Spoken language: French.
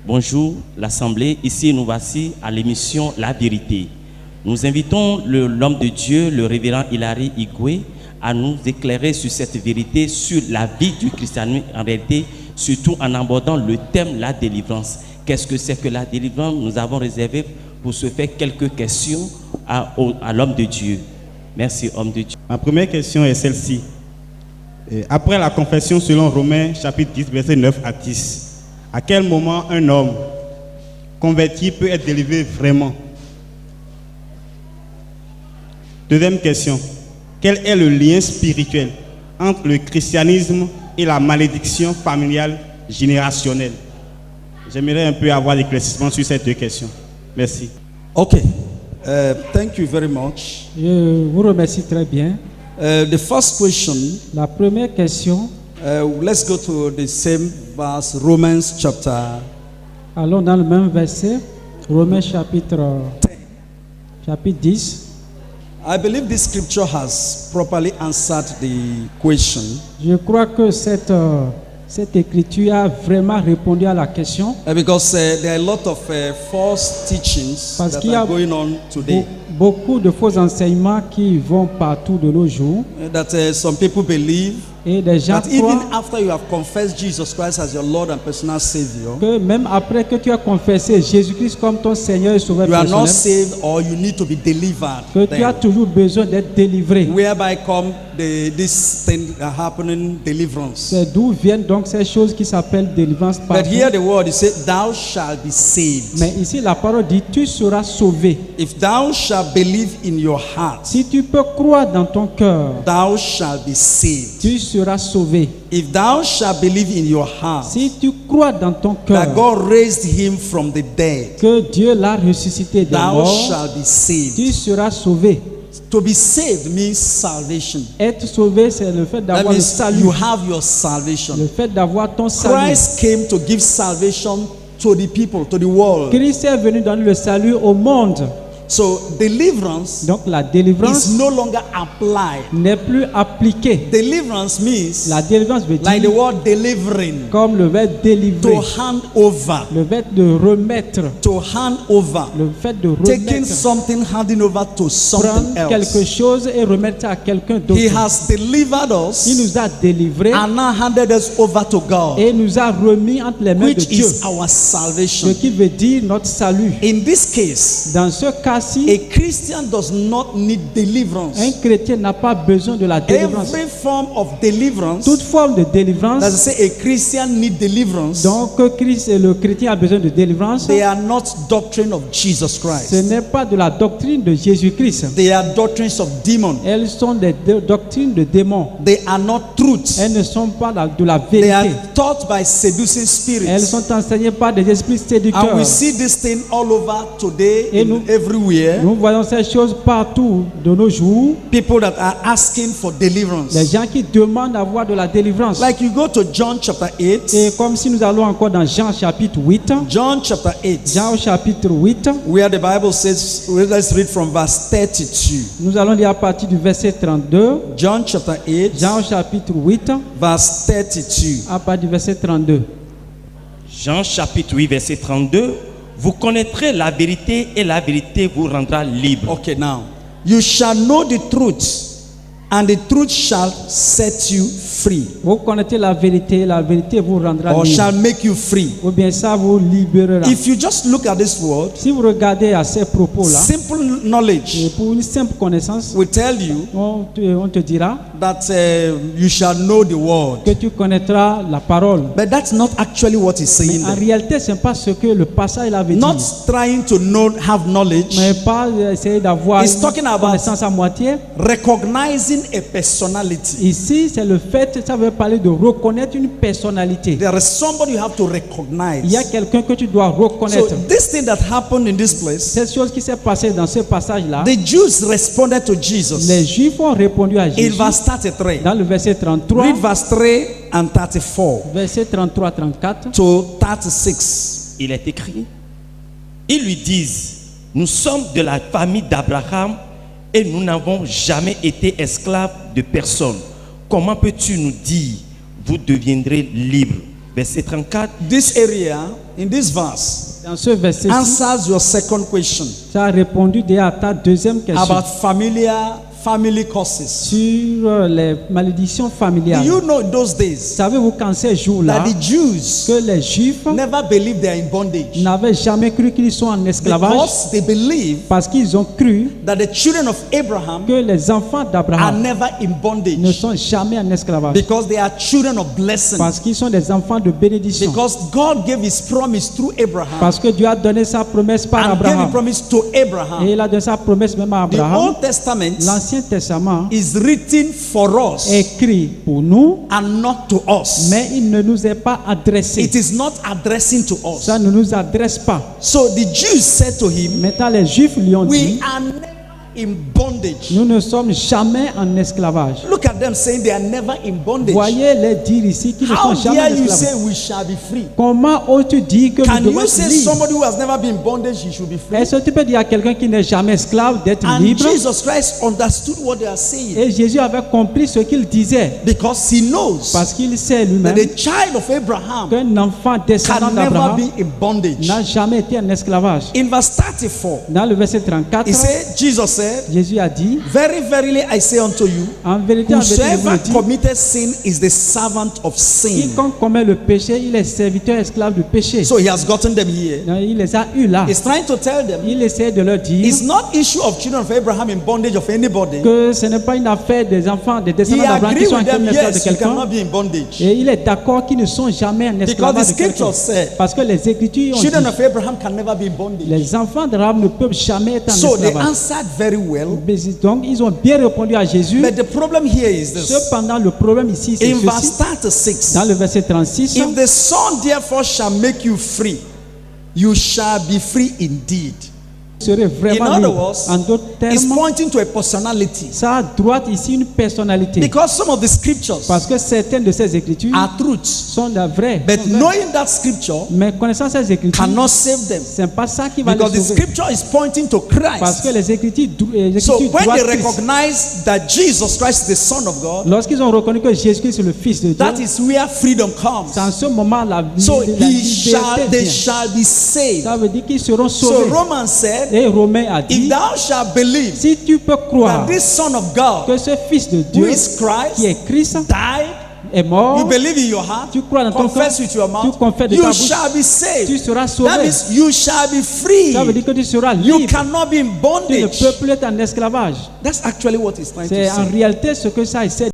Bonjour l'Assemblée, ici nous voici à l'émission La Vérité. Nous invitons l'homme de Dieu, le révérend Hilary Igwe, à nous éclairer sur cette vérité, sur la vie du christianisme en réalité, surtout en abordant le thème la délivrance. Qu'est-ce que c'est que la délivrance? Nous avons réservé pour ce faire quelques questions à l'homme de Dieu. Merci, homme de Dieu. Ma première question est celle-ci. Après la confession selon Romains chapitre 10, verset 9 à 10, à quel moment un homme converti peut être délivré vraiment? Deuxième question. Quel est le lien spirituel entre le christianisme et la malédiction familiale générationnelle? J'aimerais un peu avoir l'éclaircissement sur ces deux questions. Merci. Okay. Thank you very much. Je vous remercie très bien. The first question, La première question, let's go to the same verse, Romans chapter allons dans le même verset, Romains chapitre 10. I believe this scripture has properly answered the question. Je crois que cette écriture a vraiment répondu à la question. Because there are a lot of false teachings Parce that qu'il y a are going on today. Beaucoup de faux enseignements qui vont partout de nos jours. That some people believe Et des gens that even croient after you have confessed Jesus Christ as your Lord and personal Savior, que même après que tu as confessé Jésus-Christ comme ton Seigneur et Sauveur you are not personnel, saved or you need to be delivered. que tu as toujours besoin d'être délivré. Whereby come this thing happening, deliverance. C'est d'où viennent donc ces choses qui s'appellent délivrance But partout. here the word is said, thou shalt be saved. Mais ici la parole dit tu seras sauvé. If thou shalt believe in your heart, Si tu peux croire dans ton cœur, thou shalt be saved. tu seras sauvé. If thou shalt believe in your heart Si tu crois dans ton cœur that God raised him from the dead, que Dieu l'a ressuscité des thou morts, shalt be saved. tu seras sauvé. To be saved means salvation. Être sauvé, c'est le fait That d'avoir le means salut. you have your salvation. Le fait d'avoir ton salut. Christ came to give salvation to the people, to the world. Christ est venu donner le salut au monde. So deliverance Donc la délivrance is no longer applied. n'est plus appliquée. Deliverance means La délivrance veut like the dire word delivering, comme le verbe délivrer, to hand over, le verbe de remettre, to hand over, le fait de taking remettre, something, handing over to something prendre quelque else. chose et remettre ça à quelqu'un He d'autre. has delivered Il us nous a délivrés and now handed us over to God, et nous a remis entre les mains de which Dieu, is our ce salvation. qui veut dire notre salut. In this case, Dans ce cas-ci, a Christian does not need deliverance. un chrétien n'a pas besoin de la délivrance. Every form of deliverance, Toute forme de délivrance, that is say a Christian need deliverance, donc Christ et le chrétien a besoin de délivrance, they are not doctrine of Jesus ce Christ. n'est pas de la doctrine de Jésus-Christ. They are doctrines of demon. Elles sont des doctrines de démons. They are not truth. Elles ne sont pas de la They are vérité. taught by seducing spirits. Elles sont enseignées par des esprits And séducteurs. we see this thing all over today, Et nous- everywhere. Nous voyons ces choses partout de nos jours. People that are asking for deliverance. Les gens qui demandent d'avoir de la délivrance. Like you go to John chapter 8. Et comme si nous allons encore dans Jean chapitre 8. John chapter 8. Jean au chapitre 8. Where the Bible says, let's read from verse 32. Nous allons lire à partir du verset 32. John chapter 8, Jean au chapitre 8. verse 32. À partir du verset 32. Jean chapitre 8 verset 32. Vous connaîtrez la vérité et la vérité vous rendra libre. Okay, now. You shall know the truth, and the truth shall set you free. Vous connaissez la vérité vous rendra Or libre. shall make you free. Ou bien ça vous libérera. If you just look at this word, Si vous regardez à ces propos-là, simple et knowledge pour une simple connaissance, will tell you on te dira that you shall know the word. que tu connaîtras la parole. But that's not actually what he's saying Mais en there. réalité, ce n'est pas ce que le passage avait dit. Not trying to know, have knowledge, Mais pas essayer d'avoir He's talking une about- connaissance à moitié. recognizing a personality. Ici, c'est le fait, ça veut parler de reconnaître une personnalité. There is somebody you have to Il y recognize. a quelqu'un que tu dois So reconnaître. this thing that happened in this place, Cette chose qui s'est passée dans ce passage-là, the Jews responded to Jesus. les Juifs ont répondu à In Jésus verse 33. dans le verset 33, Read verse 3 and 34 verset 33-34. to 36. Il est écrit, ils lui disent, nous sommes de la famille d'Abraham et nous n'avons jamais été esclaves de personne. Comment peux-tu nous dire, vous deviendrez libres? Verset 34. This area, in this verse, Dans ce verset, answers your second question ça a répondu déjà à ta deuxième question about family causes. sur les malédictions Do familiales. you know in those days Savez-vous qu'en ces jours-là, that the Jews que les Juifs never believed they are in bondage n'avaient jamais cru qu'ils sont en esclavage because they believe parce qu'ils ont cru that the children of Abraham que les enfants are d'Abraham never in ne bondage sont jamais en esclavage because they are children of blessing, parce qu'ils sont des enfants de bénédiction. because God gave his promise through Abraham Parce que Dieu a donné sa promesse par and gave Abraham. a promise to Et Abraham. il a donné sa promesse même à The Abraham. Old Testament L'Ancien Testament is written for us écrit pour nous, and not to us. mais il ne nous est pas adressé. It is not addressing to us. Ça ne nous adresse pas. So the Jews said to him, Maintenant, les Juifs lui ont we dit, are never in bondage. nous ne sommes jamais en esclavage. Look at them saying they are never in bondage. Voyez-les dire ici qu'ils ne How sont jamais dare en you esclavage. say we shall be free? Comment oses-tu dire que Can nous devons you être say libres? somebody who has never been in bondage, he should be free? Est-ce que tu peux dire à quelqu'un qui n'est jamais esclave d'être And libre? Jesus Christ understood what they are saying Et Jésus avait compris ce qu'il disait because he knows parce qu'il sait that lui-même the child of Abraham qu'un enfant descendant can never d'Abraham be in bondage. n'a jamais été en esclavage. In verse 34, Dans le verset 34, he said, Jesus said, Jésus a dit, very verily I say unto you, en vérité, je vous whosoever le dis, committed sin is the servant of sin. quiconque commet le péché, il est serviteur esclave du péché. So he has gotten them here. Donc, il les a eus là. He's trying to tell them Il essaie de leur dire it's not issue of children of Abraham in bondage of anybody. que ce n'est pas une affaire des enfants, des He descendants d'Abraham qui agreed sont en with them, esclaves de yes, you quelqu'un. cannot be in bondage. Et il est d'accord qu'ils ne sont jamais en Because esclavage the de quelqu'un. scriptures say Parce que les Écritures ont children dit of Abraham can never be in bondage. les enfants d'Abraham ne peuvent jamais être en So they esclavage. answered very well. Donc, ils ont bien répondu à Jésus. But the problem here is this. Cependant, le problème ici, c'est In verse ceci. 36, Dans le verset 36, if the Son therefore shall make you free, you shall be free indeed. serait In vraiment other libre. words, En d'autres it's termes, pointing to a personality. ça a droit ici une personnalité. Because some of the scriptures Parce que certaines de ces écritures are truths. sont de vraies. But sont vraies. knowing that scripture Mais connaissant ces écritures, cannot save them. c'est pas ça qui va Because les the sauver. scripture is pointing to Parce que Christ. les écritures, So when they droitent Christ. recognize that Jesus Christ is the Son of God, Lorsqu'ils ont reconnu que Jésus-Christ est le Fils de Dieu, that is where freedom comes. c'est en ce moment la So la they liberté vient. shall be saved. Ça veut dire qu'ils seront So sauvés. Romans said, Et Romain a if dit, thou shalt believe si tu peux croire that this Son of God, que ce Fils de who Dieu, is Christ, qui est Christ, died, est mort, you believe in your heart, tu crois dans ton confess cœur, with your tu mouth, confesses de you ta bouche, shall be saved. tu seras That sauvé. means you shall be free. Ça veut dire que tu seras You libre. cannot be in Tu ne bondage. peux plus être en esclavage. That's actually what he's trying to C'est en say. réalité ce que ça essaie